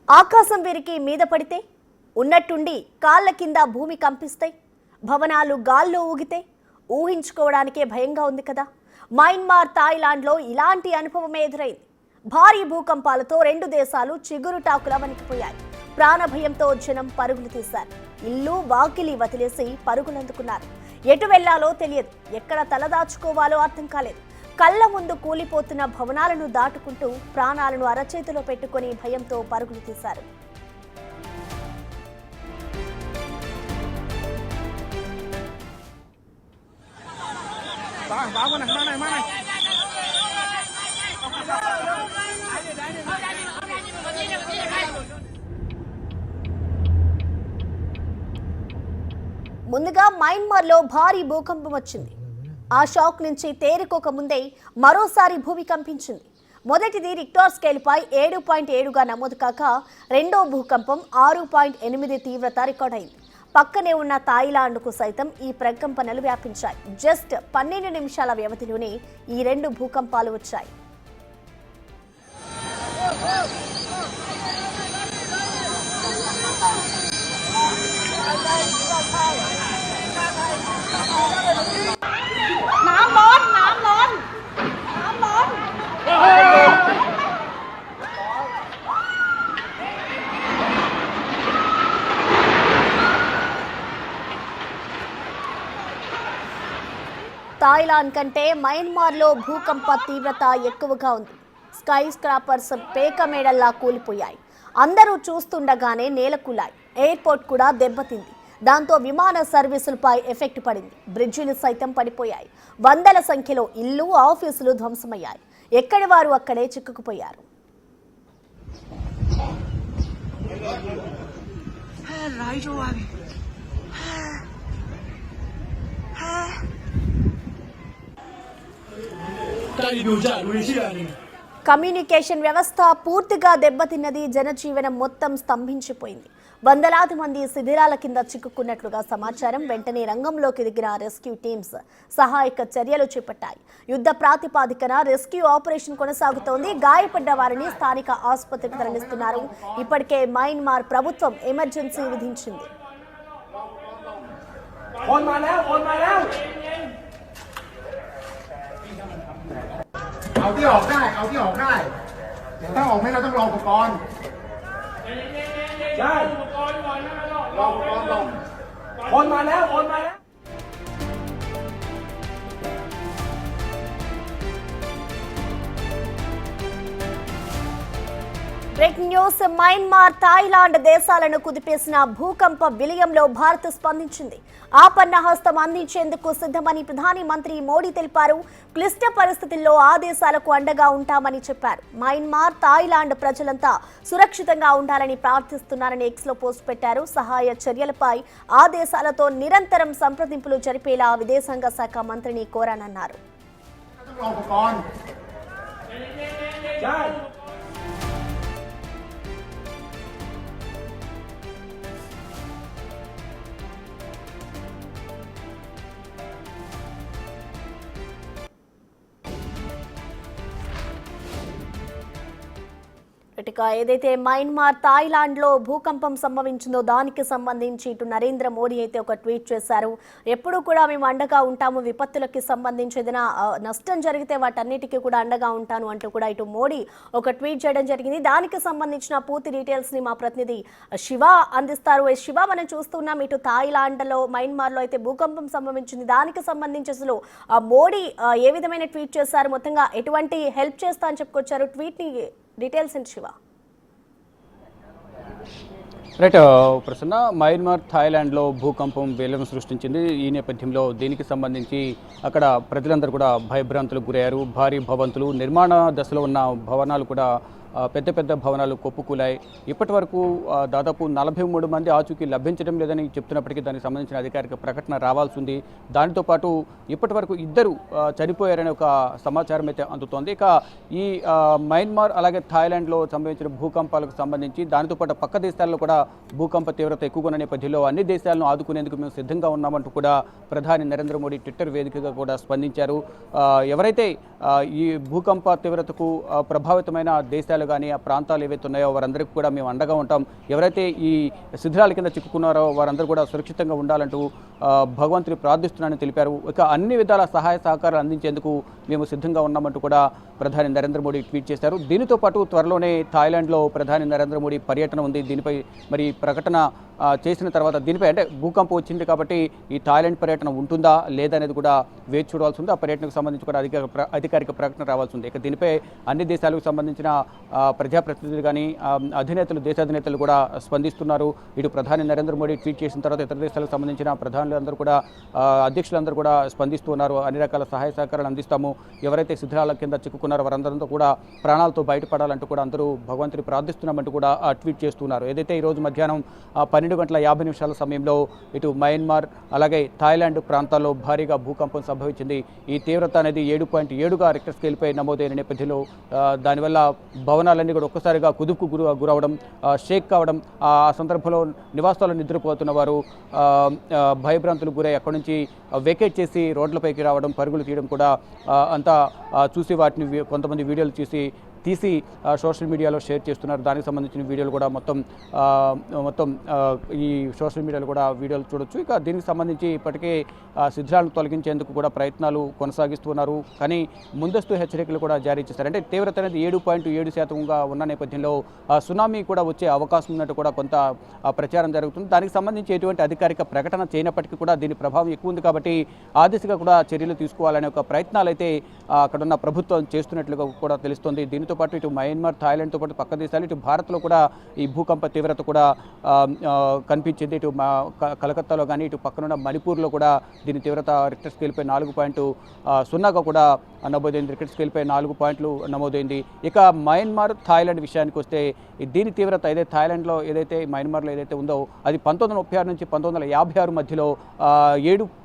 ఆకాశం వీరికి మీద పడితే ఉన్నట్టుండి కాళ్ళ కింద భూమి కంపిస్తాయి, భవనాలు గాల్లో ఊగితే ఊహించుకోవడానికే భయంగా ఉంది కదా. మయన్మార్, థాయిలాండ్లో ఇలాంటి అనుభవమే ఎదురైంది. భారీ భూకంపాలతో రెండు దేశాలు చిగురుటాకులా వణికిపోయాయి. ప్రాణభయంతో జనం పరుగులు తీశారు. ఇల్లు వాకిలి వదిలేసి పరుగులందుకున్నారు. ఎటు వెళ్లాలో తెలియదు, ఎక్కడ తలదాచుకోవాలో అర్థం కాలేదు. కళ్ళ ముందు కూలిపోతున్న భవనాలను దాటుకుంటూ ప్రాణాలను అరచేతిలో పెట్టుకుని భయంతో పరుగులు తీశారు. ముందుగా మయన్మార్లో భారీ భూకంపం వచ్చింది. ఆ షాక్ నుంచి తేరుకోక ముందే మరోసారి భూమి కంపించింది. మొదటిది రిక్టర్ స్కేల్పై 7.7గా నమోదు కాక రెండో భూకంపం 6.8 తీవ్రత రికార్డైంది. పక్కనే ఉన్న థాయిలాండ్కు సైతం ఈ ప్రకంపనలు వ్యాపించాయి. జస్ట్ 12 నిమిషాల వ్యవధిలోనే ఈ రెండు భూకంపాలు వచ్చాయి. థాయిలాండ్ కంటే మయన్మార్లో భూకంప తీవ్రత ఎక్కువగా ఉంది. స్కై స్క్రాపర్స్ పేక మేడల్లా కూలిపోయాయి. అందరూ చూస్తుండగానే నేలకూలాయి. ఎయిర్పోర్ట్ కూడా దెబ్బతింది. దాంతో విమాన సర్వీసులపై ఎఫెక్ట్ పడింది. బ్రిడ్జిలు సైతం పడిపోయాయి. వందల సంఖ్యలో ఇల్లు, ఆఫీసులు ధ్వంసమయ్యాయి. ఎక్కడి వారు అక్కడే చిక్కుకుపోయారు. కమ్యూనికేషన్ వ్యవస్థ పూర్తిగా దెబ్బతిన్నది. జనజీవనం మొత్తం స్తంభించిపోయింది. వందలాది మంది శిథిరాల కింద చిక్కుకున్నట్లుగా సమాచారం. వెంటనే రంగంలోకి దిగిన రెస్క్యూ టీమ్స్ సహాయక చర్యలు చేపట్టాయి. యుద్ధ ప్రాతిపాదికన రెస్క్యూ ఆపరేషన్ కొనసాగుతోంది. గాయపడ్డ వారిని స్థానిక ఆసుపత్రికి తరలిస్తున్నారు. ఇప్పటికే మయన్మార్ ప్రభుత్వం ఎమర్జెన్సీ విధించింది.เอาที่ออกได้แต่ถ้าออกไม่ได้ต้องรออุปกรณ์ใช่อุปกรณ์ก่อนนะรออุปกรณ์ก่อนคนมาแล้วబ్రేకింగ్ న్యూస్. మయన్మార్, థాయిలాండ్ దేశాలను కుదిపేసిన భూకంప విలయంలో భారత్ స్పందించింది. ఆపన్న హస్తం అందించేందుకు సిద్ధమని ప్రధాని మంత్రి మోడీ తెలిపారు. క్లిష్ట పరిస్థితుల్లో ఆ దేశాలకు అండగా ఉంటామని చెప్పారు. మయన్మార్, థాయిలాండ్ ప్రజలంతా సురక్షితంగా ఉండాలని ప్రార్థిస్తున్నారని ఎక్స్లో పోస్ట్ పెట్టారు. సహాయ చర్యలపై ఆ దేశాలతో నిరంతరం సంప్రదింపులు జరిపేలా విదేశాంగ శాఖ మంత్రిని కోరానన్నారు. ఏదైతే మయన్మార్, థాయిలాండ్లో భూకంపం సంభవించిందో దానికి సంబంధించి ఇటు నరేంద్ర మోడీ అయితే ఒక ట్వీట్ చేశారు. ఎప్పుడూ కూడా మేము అండగా ఉంటాము, విపత్తులకి సంబంధించి ఏదైనా నష్టం జరిగితే వాటన్నిటికీ కూడా అండగా ఉంటాను అంటూ కూడా ఇటు మోడీ ఒక ట్వీట్ చేయడం జరిగింది. దానికి సంబంధించిన పూర్తి డీటెయిల్స్ ని మా ప్రతినిధి శివ అందిస్తారు. శివ, మనం చూస్తున్నాం ఇటు థాయిలాండ్లో, మయన్మార్లో అయితే భూకంపం సంభవించింది. దానికి సంబంధించి అసలు మోడీ ఏ విధమైన ట్వీట్ చేశారు, మొత్తంగా ఎటువంటి హెల్ప్ చేస్తా అని చెప్పుకొచ్చారు, ట్వీట్ ని డీటెయిల్స్ ఏంటి శివ? రైట్ ప్రసన్న, మయన్మార్, థాయిలాండ్లో భూకంపం వేలం సృష్టించింది. ఈ నేపథ్యంలో దీనికి సంబంధించి అక్కడ ప్రజలందరూ కూడా భయభ్రాంతులకు గురయ్యారు. భారీ భవంతులు, నిర్మాణ దశలో ఉన్న భవనాలు కూడా పెద్ద పెద్ద భవనాలు కొప్పుకూలాయి. ఇప్పటి వరకు దాదాపు 43 మంది ఆచూకీ లభించడం లేదని చెప్తున్నప్పటికీ దానికి సంబంధించిన అధికారిక ప్రకటన రావాల్సి ఉంది. దానితో పాటు ఇప్పటి వరకు 2 చనిపోయారనే ఒక సమాచారం అయితే అందుతోంది. ఇక ఈ మయన్మార్ అలాగే థాయిలాండ్లో సంభవించిన భూకంపాలకు సంబంధించి దానితో పాటు పక్క దేశాల్లో కూడా భూకంప తీవ్రత ఎక్కువగా ఉన్న నేపథ్యంలో అన్ని దేశాలను ఆదుకునేందుకు మేము సిద్ధంగా ఉన్నామంటూ కూడా ప్రధాని నరేంద్ర మోడీ ట్విట్టర్ వేదికగా కూడా స్పందించారు. ఎవరైతే ఈ భూకంప తీవ్రతకు ప్రభావితమైన దేశాలు ప్రజలు కానీ ఆ ప్రాంతాలు ఏవైతే ఉన్నాయో వారందరికీ కూడా మేము అండగా ఉంటాం, ఎవరైతే ఈ శిథిలాల కింద చిక్కుకున్నారో వారందరూ కూడా సురక్షితంగా ఉండాలంటూ భగవంతుని ప్రార్థిస్తున్నానని తెలిపారు. ఇక అన్ని విధాల సహాయ సహకారాలు అందించేందుకు మేము సిద్ధంగా ఉన్నామంటూ కూడా ప్రధాని నరేంద్ర మోడీ ట్వీట్ చేశారు. దీనితో పాటు త్వరలోనే థాయిలాండ్లో ప్రధాని నరేంద్ర మోడీ పర్యటన ఉంది. దీనిపై మరి ప్రకటన చేసిన తర్వాత దీనిపై అంటే భూకంపం వచ్చింది కాబట్టి ఈ థాయిలాండ్ పర్యటన ఉంటుందా లేదా అనేది కూడా వేచి చూడాల్సి ఉంది. ఆ పర్యటనకు సంబంధించి కూడా అధికారిక ప్రకటన రావాల్సి ఉంది. ఇక దీనిపై అన్ని దేశాలకు సంబంధించిన ప్రజాప్రతినిధులు కానీ అధినేతలు దేశాధినేతలు కూడా స్పందిస్తున్నారు. ఇటు ప్రధాని నరేంద్ర మోడీ ట్వీట్ చేసిన తర్వాత ఇతర దేశాలకు సంబంధించిన ప్రధానులందరూ కూడా అధ్యక్షులందరూ కూడా స్పందిస్తున్నారు. అన్ని రకాల సహాయ సహకారాలు అందిస్తాము, ఎవరైతే శిథిలాల కింద చిక్కుకున్నారో వారందరితో కూడా ప్రాణాలతో బయటపడాలంటూ కూడా అందరూ భగవంతుని ప్రార్థిస్తున్నామంటూ కూడా ట్వీట్ చేస్తున్నారు. ఏదైతే ఈరోజు మధ్యాహ్నం 12:50 సమయంలో ఇటు మయన్మార్ అలాగే థాయిలాండ్ ప్రాంతాల్లో భారీగా భూకంపం సంభవించింది. ఈ తీవ్రత అనేది 7.7గా రిక్టర్ స్కేల్పై నమోదైన నేపథ్యంలో దానివల్ల భవనాలన్నీ కూడా ఒక్కసారిగా కుదుపుకు గురవడం, షేక్ కావడం, ఆ సందర్భంలో నివాసాల్లో నిద్రపోతున్న వారు భయభ్రాంతులకు గురై అక్కడి నుంచి వెకేట్ చేసి రోడ్లపైకి రావడం, పరుగులు తీయడం కూడా అంతా చూసి వాటిని కొంతమంది వీడియోలు తీసి సోషల్ మీడియాలో షేర్ చేస్తున్నారు. దానికి సంబంధించిన వీడియోలు కూడా మొత్తం ఈ సోషల్ మీడియాలో కూడా వీడియోలు చూడొచ్చు. ఇక దీనికి సంబంధించి ఇప్పటికే శిథిలాలను తొలగించేందుకు కూడా ప్రయత్నాలు కొనసాగిస్తున్నారు. కానీ ముందస్తు హెచ్చరికలు కూడా జారీ చేశారు. అంటే తీవ్రత అనేది 7.7%గా ఉన్న నేపథ్యంలో సునామీ కూడా వచ్చే అవకాశం ఉన్నట్టు కూడా కొంత ప్రచారం జరుగుతుంది. దానికి సంబంధించి ఎటువంటి అధికారిక ప్రకటన చేయనప్పటికీ కూడా దీని ప్రభావం ఎక్కువ ఉంది కాబట్టి ఆ దిశగా కూడా చర్యలు తీసుకోవాలనే ఒక ప్రయత్నాలు అయితే అక్కడున్న ప్రభుత్వం చేస్తున్నట్లుగా కూడా తెలుస్తుంది. దీనితో పాటు ఇటు మయన్మార్, థాయిలాండ్తో పాటు పక్క దేశాలు, ఇటు భారత్లో కూడా ఈ భూకంప తీవ్రత కూడా కనిపించింది. ఇటు కలకత్తాలో కానీ ఇటు పక్కనున్న మణిపూర్లో కూడా దీని తీవ్రత రిక్టర్ స్కేల్పై 4.0గా కూడా నమోదైంది. రిక్టర్ స్కేల్పై 4 పాయింట్లు నమోదైంది. ఇక మయన్మార్, థాయిలాండ్ విషయానికి వస్తే దీని తీవ్రత ఏదైతే థాయిలాండ్లో ఏదైతే మయన్మార్లో ఏదైతే ఉందో అది 1936 నుంచి 1956 మధ్యలో 7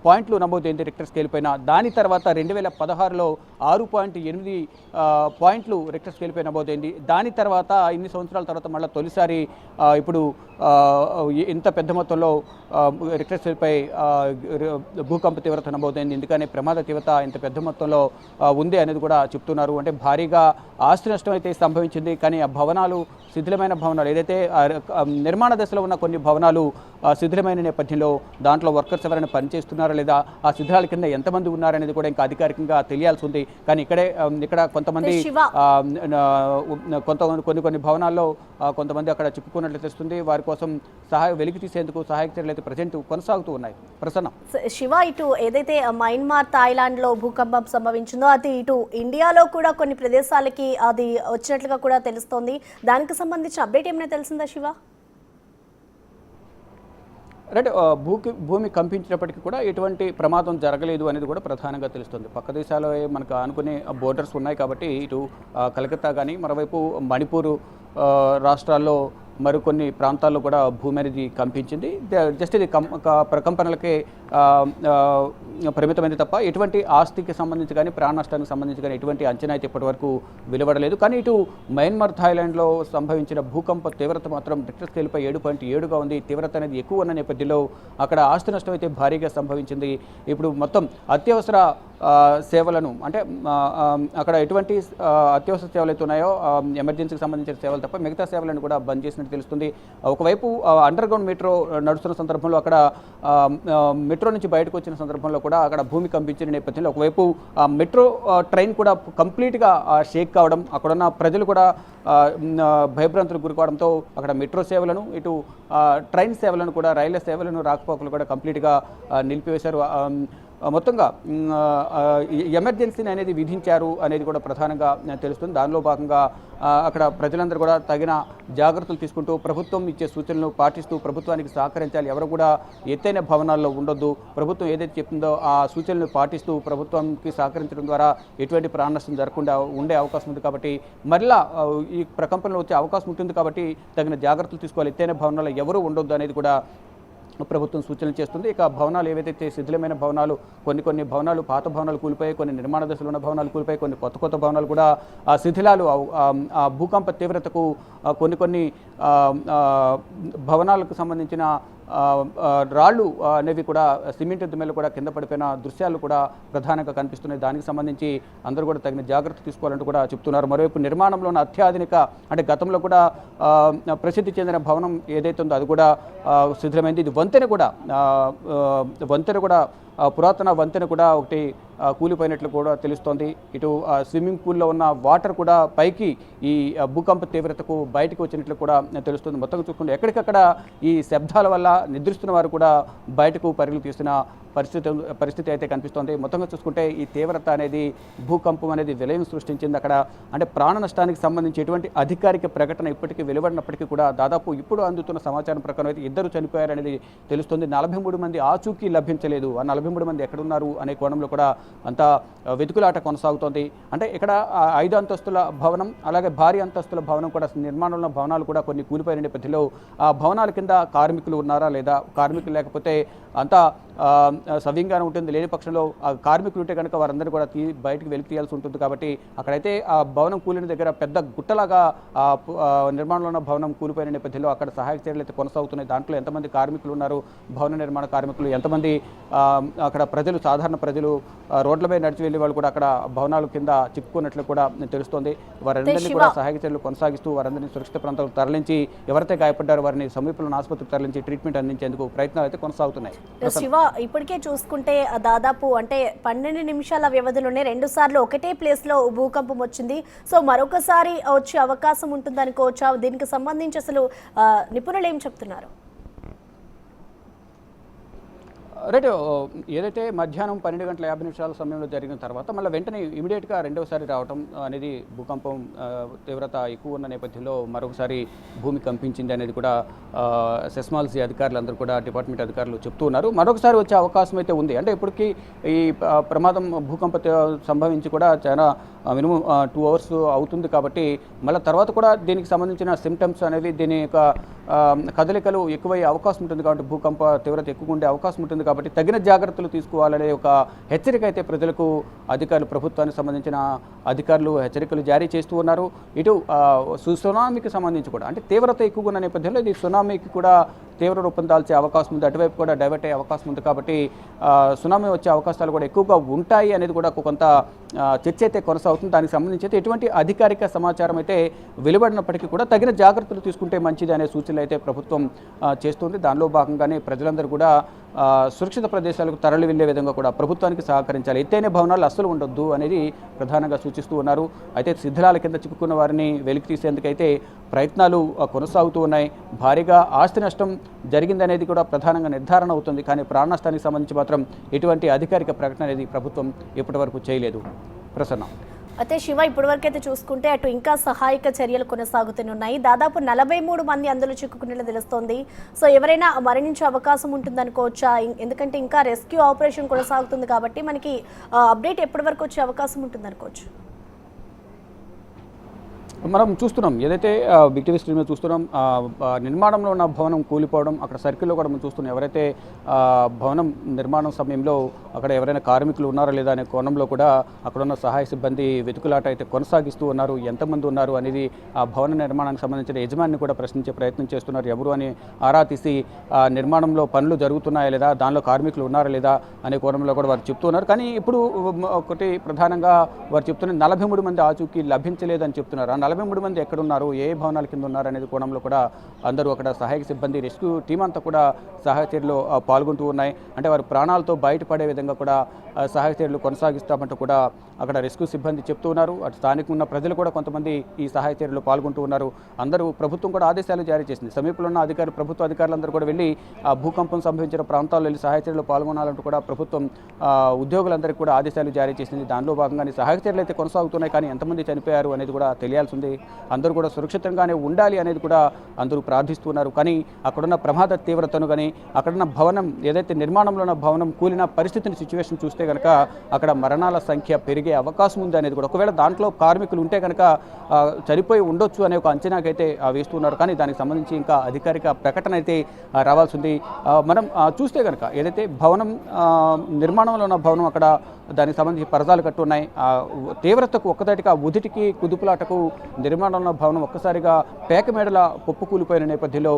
పాయింట్లు నమోదైంది రిక్టర్ స్కేల్ పైన. దాని తర్వాత 2016లో 6.8 పాయింట్లు రిక్టర్ స్కేల్ పై నమోదైంది. దాని తర్వాత ఇన్ని సంవత్సరాల తర్వాత మళ్ళీ తొలిసారి ఇప్పుడు ఇంత పెద్ద మొత్తంలో రిక్టర్ స్కేల్పై భూకంప తీవ్రత నమోదైంది. ఎందుకని ప్రమాద తీవ్రత ఇంత పెద్ద మొత్తంలో ఉంది అనేది కూడా చెప్తున్నారు. అంటే భారీగా ఆస్తి నష్టం అయితే సంభవించింది. కానీ ఆ భవనాలు, శిథిలమైన భవనాలు ఏదైతే నిర్మాణ దశలో ఉన్న కొన్ని భవనాలు శిథిలమైన నేపథ్యంలో దాంట్లో వర్కర్స్ ఎవరైనా పనిచేస్తున్నారా లేదా, ఆ శిథిలాల కింద ఎంతమంది ఉన్నారనేది కూడా ఇంకా అధికారికంగా తెలియాల్సి ఉంది. కానీ ఇక్కడ కొంతమంది కొన్ని భవనాల్లో కొంతమంది అక్కడ చిక్కుకున్నట్లు తెలుస్తుంది. వారి కోసం వెలికి తీసేందుకు సహాయక చర్యలు అయితే ప్రజెంట్ కొనసాగుతూ ఉన్నాయి. ప్రసన్న శివ, ఇటు ఏదైతే మయన్మార్, థాయిలాండ్లో భూకంపం సంభవించిందో అది ఇటు ఇండియాలో కూడా కొన్ని ప్రదేశాలకి అది వచ్చినట్లుగా కూడా తెలుస్తోంది. దానికి సంబంధించిన అప్డేట్ ఏమైనా తెలిసిందా శివ? రైట్, భూమి కంపించినప్పటికీ కూడా ఎటువంటి ప్రమాదం జరగలేదు అనేది కూడా ప్రధానంగా తెలుస్తుంది. పక్క దేశాల్లో మనకు అనుకునే బోర్డర్స్ ఉన్నాయి కాబట్టి ఇటు కలకత్తా కానీ మరోవైపు మణిపూర్ రాష్ట్రాల్లో మరికొన్ని ప్రాంతాల్లో కూడా భూమి అనేది కంపించింది. జస్ట్ ఇది ప్రకంపనలకే పరిమితమైంది తప్ప ఎటువంటి ఆస్తికి సంబంధించి కానీ ప్రాణ నష్టానికి సంబంధించి కానీ ఎటువంటి అంచనా అయితే ఇప్పటివరకు వెలువడలేదు. కానీ ఇటు మయన్మార్, థాయిలాండ్లో సంభవించిన భూకంప తీవ్రత మాత్రం రిక్టర్ స్కేల్పై 7.7గా ఉంది. తీవ్రత అనేది ఎక్కువ ఉన్న నేపథ్యంలో అక్కడ ఆస్తి నష్టం అయితే భారీగా సంభవించింది. ఇప్పుడు మొత్తం అత్యవసర సేవలను అంటే అక్కడ ఎటువంటి అత్యవసర సేవలు అయితే ఉన్నాయో ఎమర్జెన్సీకి సంబంధించిన సేవలు తప్ప మిగతా సేవలను కూడా బంద్ చేసినట్టు తెలుస్తుంది. ఒకవైపు అండర్ గ్రౌండ్ మెట్రో నడుస్తున్న సందర్భంలో అక్కడ మెట్రో నుంచి బయటకు వచ్చిన సందర్భంలో కూడా అక్కడ భూమి కంపించిన నేపథ్యంలో ఒకవైపు మెట్రో ట్రైన్ కూడా కంప్లీట్గా షేక్ కావడం, అక్కడున్న ప్రజలు కూడా భయభ్రాంతులకు గురికావడంతో అక్కడ మెట్రో సేవలను, ఇటు ట్రైన్ సేవలను కూడా, రైళ్ల సేవలను, రాకపోకలు కూడా కంప్లీట్గా నిలిపివేశారు. మొత్తంగా ఎమర్జెన్సీని అనేది విధించారు అనేది కూడా ప్రధానంగా తెలుస్తుంది. దానిలో భాగంగా అక్కడ ప్రజలందరూ కూడా తగిన జాగ్రత్తలు తీసుకుంటూ ప్రభుత్వం ఇచ్చే సూచనలు పాటిస్తూ ప్రభుత్వానికి సహకరించాలి. ఎవరు కూడా ఎత్తైన భవనాల్లో ఉండొద్దు. ప్రభుత్వం ఏదైతే చెప్తుందో ఆ సూచనలు పాటిస్తూ ప్రభుత్వానికి సహకరించడం ద్వారా ఎటువంటి ప్రాణ నష్టం జరగకుండా ఉండే అవకాశం ఉంది. కాబట్టి మరలా ఈ ప్రకంపనలో వచ్చే అవకాశం ఉంటుంది కాబట్టి తగిన జాగ్రత్తలు తీసుకోవాలి. ఎత్తైన భవనాల్లో ఎవరు ఉండొద్దు అనేది కూడా ప్రభుత్వం సూచనలు చేస్తుంది. ఇక భవనాలు ఏవైతే శిథిలమైన భవనాలు, కొన్ని భవనాలు పాత భవనాలు కూలిపోయి, కొన్ని నిర్మాణ దశలో ఉన్న భవనాలు కూలిపోయి, కొన్ని కొత్త భవనాలు కూడా ఆ శిథిలాలు ఆ భూకంప తీవ్రతకు కొన్ని భవనాలకు సంబంధించిన రాళ్ళు అనేవి కూడా సిమెంట్ దిమ్మెలు కూడా కింద పడిపోయిన దృశ్యాలు కూడా ప్రధానంగా కనిపిస్తున్నాయి. దానికి సంబంధించి అందరూ కూడా తగిన జాగ్రత్త తీసుకోవాలంటూ కూడా చెప్తున్నారు. మరోవైపు నిర్మాణంలో ఉన్న అత్యాధునిక అంటే గతంలో కూడా ప్రసిద్ధి చెందిన భవనం ఏదైతే ఉందో అది కూడా శిథిలమైంది. ఇది వంతెన కూడా పురాతన వంతెన కూడా ఒకటి కూలిపోయినట్లు కూడా తెలుస్తోంది. ఇటు స్విమ్మింగ్ పూల్లో ఉన్న వాటర్ కూడా పైకి ఈ భూకంప తీవ్రతకు బయటకు వచ్చినట్లు కూడా తెలుస్తుంది. మొత్తం చూసుకుంటే ఎక్కడికక్కడ ఈ శబ్దాల వల్ల నిద్రిస్తున్న వారు కూడా బయటకు పరుగులు తీస్తున్న పరిస్థితి అయితే కనిపిస్తోంది. మొత్తంగా చూసుకుంటే ఈ తీవ్రత అనేది భూకంపం అనేది విలయం సృష్టించింది. అక్కడ అంటే ప్రాణ నష్టానికి సంబంధించి ఎటువంటి అధికారిక ప్రకటన ఇప్పటికీ వెలువడినప్పటికీ కూడా దాదాపు ఇప్పుడు అందుతున్న సమాచారం ప్రకారం అయితే 2 చనిపోయారనేది తెలుస్తుంది. 43 మంది ఆచూకీ లభించలేదు. ఆ 43 మంది ఎక్కడున్నారు అనే కోణంలో కూడా అంతా వెతుకులాట కొనసాగుతోంది. అంటే ఇక్కడ 5 అంతస్తుల భవనం అలాగే భారీ అంతస్తుల భవనం కూడా నిర్మాణంలో భవనాలు కూడా కొన్ని కూలిపోయిన నేపథ్యంలో ఆ భవనాల కింద కార్మికులు ఉన్నారా లేదా, కార్మికులు లేకపోతే అంతా సవ్యంగానే ఉంటుంది. లేని పక్షంలో కార్మికులు ఉంటే కనుక వారందరూ కూడా బయటికి వెలికి తీయాల్సి ఉంటుంది. కాబట్టి అక్కడైతే ఆ భవనం కూలిన దగ్గర పెద్ద గుట్టలాగా నిర్మాణంలో ఉన్న భవనం కూలిపోయిన నేపథ్యంలో అక్కడ సహాయక చర్యలు అయితే కొనసాగుతున్నాయి. దాంట్లో ఎంతమంది కార్మికులు ఉన్నారు, భవన నిర్మాణ కార్మికులు ఎంతమంది, అక్కడ ప్రజలు సాధారణ ప్రజలు రోడ్లపై నడిచి వెళ్ళే వాళ్ళు కూడా అక్కడ భవనాల కింద చిక్కుకున్నట్లు కూడా తెలుస్తోంది. వారందరినీ కూడా సహాయక చర్యలు కొనసాగిస్తూ వారందరినీ సురక్షిత ప్రాంతాలకు తరలించి ఎవరైతే గాయపడ్డారో వారిని సమీపంలోని ఆసుపత్రికి తరలించి ట్రీట్మెంట్ అందించేందుకు ప్రయత్నాలు అయితే కొనసాగుతున్నాయి. శివ, ఇప్పటికే చూసుకుంటే దాదాపు అంటే 12 నిమిషాల వ్యవధిలోనే 2 సార్లు ఒకటే ప్లేస్ లో భూకంపం వచ్చింది. సో మరొకసారి వచ్చే అవకాశం ఉంటుంది అనుకోవచ్చా? దీనికి సంబంధించి అసలు నిపుణులు ఏం చెప్తున్నారు? రైట్, ఏదైతే మధ్యాహ్నం 12:50 సమయంలో జరిగిన తర్వాత మళ్ళీ వెంటనే ఇమీడియట్గా రెండవసారి రావటం అనేది భూకంపం తీవ్రత ఎక్కువ ఉన్న నేపథ్యంలో మరొకసారి భూమి కంపించింది అనేది కూడా సెస్మాలజీ అధికారులు అందరూ కూడా డిపార్ట్మెంట్ అధికారులు చెప్తూ ఉన్నారు. మరొకసారి వచ్చే అవకాశం అయితే ఉంది. అంటే ఇప్పటికీ ఈ ప్రమాదం భూకంప సంభవించి కూడా చాలా మినిమం 2 అవర్స్ అవుతుంది. కాబట్టి మళ్ళీ తర్వాత కూడా దీనికి సంబంధించిన సిమ్టమ్స్ అనేవి దీని యొక్క కదలికలు ఎక్కువయ్యే అవకాశం ఉంటుంది. కాబట్టి భూకంప తీవ్రత ఎక్కువ ఉండే అవకాశం ఉంటుంది. కాబట్టి తగిన జాగ్రత్తలు తీసుకోవాలనే ఒక హెచ్చరిక అయితే ప్రజలకు అధికారులు, ప్రభుత్వానికి సంబంధించిన అధికారులు హెచ్చరికలు జారీ చేస్తూ ఉన్నారు. ఇటు సునామీకి సంబంధించి కూడా అంటే తీవ్రత ఎక్కువగా ఉన్న నేపథ్యంలో ఇది సునామీకి కూడా తీవ్ర రూపం దాల్చే అవకాశం ఉంది. అటువైపు కూడా డైవర్ట్ అయ్యే అవకాశం ఉంది. కాబట్టి సునామీ వచ్చే అవకాశాలు కూడా ఎక్కువగా ఉంటాయి అనేది కూడా కొంత చర్చ అయితే కొనసాగుతుంది. దానికి సంబంధించి అయితే ఎటువంటి అధికారిక సమాచారం అయితే వెలువడినప్పటికీ కూడా తగిన జాగ్రత్తలు తీసుకుంటే మంచిది అనే సూచనలు అయితే ప్రభుత్వం చేస్తుంది. దానిలో భాగంగానే ప్రజలందరూ కూడా సురక్షిత ప్రదేశాలకు తరలి వెళ్లే విధంగా కూడా ప్రభుత్వానికి సహకరించాలి. ఎత్తైన భవనాలు అస్సలు ఉండొద్దు అనేది ప్రధానంగా సూచిస్తూ ఉన్నారు. అయితే శిథిలాల కింద చిక్కుకున్న వారిని వెలికి తీసేందుకైతే ప్రయత్నాలు కొనసాగుతూ ఉన్నాయి. భారీగా ఆస్తి నష్టం జరిగిందనేది కూడా ప్రధానంగా నిర్ధారణ అవుతుంది. కానీ ప్రాణ నష్టానికి సంబంధించి మాత్రం ఎటువంటి అధికారిక ప్రకటన అనేది ప్రభుత్వం ఇప్పటి వరకు చేయలేదు. ప్రసన్న. అయితే శివ, ఇప్పటివరకు అయితే చూసుకుంటే అటు ఇంకా సహాయక చర్యలు కొనసాగుతున్నాయి. దాదాపు 43 మంది అందులో చిక్కుకున్నట్లు తెలుస్తోంది. సో ఎవరైనా మరణించే అవకాశం ఉంటుంది అనుకోవచ్చా? ఎందుకంటే ఇంకా రెస్క్యూ ఆపరేషన్ కొనసాగుతుంది కాబట్టి మనకి అప్డేట్ ఎప్పటి వరకు వచ్చే అవకాశం ఉంటుంది అనుకోవచ్చు? మనం చూస్తున్నాం, ఏదైతే బిగ్ టీవీ స్క్రీన్ మీద చూస్తున్నాం, నిర్మాణంలో ఉన్న భవనం కూలిపోవడం, అక్కడ సర్కిల్లో కూడా మనం చూస్తున్నాం. ఎవరైతే భవనం నిర్మాణం సమయంలో అక్కడ ఎవరైనా కార్మికులు ఉన్నారా లేదా అనే కోణంలో కూడా అక్కడ ఉన్న సహాయ సిబ్బంది వెతుకులాట అయితే కొనసాగిస్తూ ఉన్నారు. ఎంతమంది ఉన్నారు అనేది ఆ భవన నిర్మాణానికి సంబంధించిన యజమానిని కూడా ప్రశ్నించే ప్రయత్నం చేస్తున్నారు. ఎవరు అని ఆరా తీసి నిర్మాణంలో పనులు జరుగుతున్నాయా లేదా, దానిలో కార్మికులు ఉన్నారా లేదా అనే కోణంలో కూడా వారు చెప్తున్నారు. కానీ ఇప్పుడు ఒకటి ప్రధానంగా వారు చెప్తున్నారు, 43 మంది ఆచూకీ లభించలేదని చెప్తున్నారు. 43 మంది ఎక్కడున్నారు, ఏ భవనాల కింద ఉన్నారు అనేది కోణంలో కూడా అందరూ అక్కడ సహాయక సిబ్బంది, రెస్క్యూ టీం అంతా కూడా సహాయ చర్యలో పాల్గొంటూ ఉన్నాయి. అంటే వారి ప్రాణాలతో బయటపడే విధంగా కూడా సహాయ చర్యలు కొనసాగిస్తామంటూ కూడా అక్కడ రెస్క్యూ సిబ్బంది చెప్తూ ఉన్నారు. అటు స్థానికంగా ఉన్న ప్రజలు కూడా కొంతమంది ఈ సహాయ చర్యలు పాల్గొంటూ ఉన్నారు. అందరూ ప్రభుత్వం కూడా ఆదేశాలు జారీ చేసింది. సమీపంలో ఉన్న ప్రభుత్వ అధికారులందరూ కూడా వెళ్ళి ఆ భూకంపం సంభవించిన ప్రాంతాల్లో వెళ్ళి సహాయ చర్యలు పాల్గొనాలంటూ కూడా ప్రభుత్వం ఉద్యోగులందరికీ కూడా ఆదేశాలు జారీ చేసింది. దానిలో భాగంగానే సహాయక చర్యలు అయితే కొనసాగుతున్నాయి. కానీ ఎంతమంది చనిపోయారు అనేది కూడా తెలియాల్సి ఉంది. అందరూ కూడా సురక్షితంగానే ఉండాలి అనేది కూడా అందరూ ప్రార్థిస్తున్నారు. కానీ అక్కడున్న ప్రమాద తీవ్రతను కానీ అక్కడున్న భవనం ఏదైతే నిర్మాణంలో ఉన్న భవనం కూలిన పరిస్థితిని సిచ్యువేషన్ చూస్తే కనుక అక్కడ మరణాల సంఖ్య పెరిగే అవకాశం ఉంది అనేది కూడా, ఒకవేళ దాంట్లో కార్మికులు ఉంటే కనుక చనిపోయి ఉండొచ్చు అనే ఒక అంచనాకైతే వేస్తున్నారు. కానీ దానికి సంబంధించి ఇంకా అధికారిక ప్రకటన అయితే రావాల్సి ఉంది. మనం చూస్తే కనుక ఏదైతే భవనం నిర్మాణంలో ఉన్న భవనం అక్కడ దానికి సంబంధించి పరదాలు కట్టున్నాయి. తీవ్రతకు ఒక్కదాటికి ఉదిటికి కుదుపులాటకు నిర్మాణంలో భవనం ఒక్కసారిగా పేకమేడల కుప్పకూలిపోయిన నేపథ్యంలో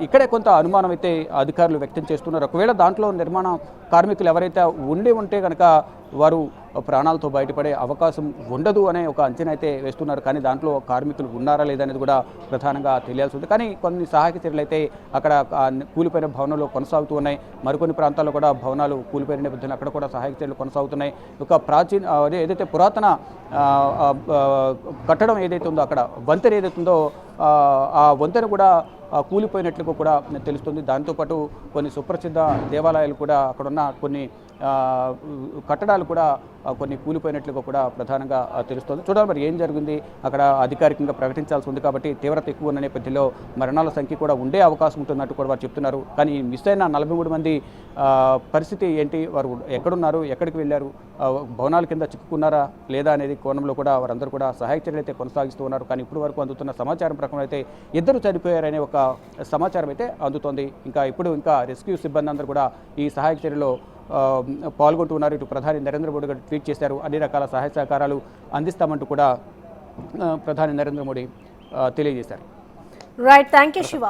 ఇక్కడే కొంత అనుమానం అయితే అధికారులు వ్యక్తం చేస్తున్నారు. ఒకవేళ దాంట్లో నిర్మాణ కార్మికులు ఎవరైతే ఉంటే కనుక వారు ప్రాణాలతో బయటపడే అవకాశం ఉండదు అనే ఒక అంచనా అయితే వేస్తున్నారు. కానీ దాంట్లో కార్మికులు ఉన్నారా లేదనేది కూడా ప్రధానంగా తెలియాల్సి ఉంది. కానీ కొన్ని సహాయక చర్యలు అయితే అక్కడ కూలిపోయిన భవనంలో కొనసాగుతూ ఉన్నాయి. మరికొన్ని ప్రాంతాల్లో కూడా భవనాలు కూలిపోయిన నేపథ్యంలో అక్కడ కూడా సహాయక చర్యలు కొనసాగుతున్నాయి. ఒక ఏదైతే పురాతన కట్టడం ఏదైతే ఉందో అక్కడ వంతెన ఏదైతే ఉందో ఆ వంతెన కూడా కూలిపోయినట్లుగా కూడా తెలుస్తుంది. దాంతోపాటు కొన్ని సుప్రసిద్ధ దేవాలయాలు కూడా అక్కడున్న కొన్ని కట్టడాలు కూడా కొన్ని కూలిపోయినట్లుగా కూడా ప్రధానంగా తెలుస్తుంది. చూడాలి మరి ఏం జరిగింది. అక్కడ అధికారికంగా ప్రకటించాల్సి ఉంది కాబట్టి తీవ్రత ఎక్కువ ఉన్న నేపథ్యంలో మరణాల సంఖ్య కూడా ఉండే అవకాశం ఉంటున్నట్టు కూడా వారు చెప్తున్నారు. కానీ మిస్ అయిన 43 మంది పరిస్థితి ఏంటి, వారు ఎక్కడున్నారు, ఎక్కడికి వెళ్ళారు, భవనాల కింద చిక్కుకున్నారా లేదా అనేది కోణంలో కూడా వారందరూ కూడా సహాయక చర్యలు అయితే కొనసాగిస్తూ ఉన్నారు. కానీ ఇప్పుడు వరకు అందుతున్న సమాచారం ప్రకారం అయితే 2 చనిపోయారనే ఒక సమాచారం అయితే అందుతోంది. ఇంకా రెస్క్యూ సిబ్బంది అందరూ కూడా ఈ సహాయక చర్యలో పాల్గొంటూ ఉన్నారు. ఇటు ప్రధాని నరేంద్ర మోడీ గారు ట్వీట్ చేశారు. అన్ని రకాల సహాయ సహకారాలు అందిస్తామంటూ కూడా ప్రధాని నరేంద్ర మోడీ తెలియజేశారు. Right, thank you Shiva.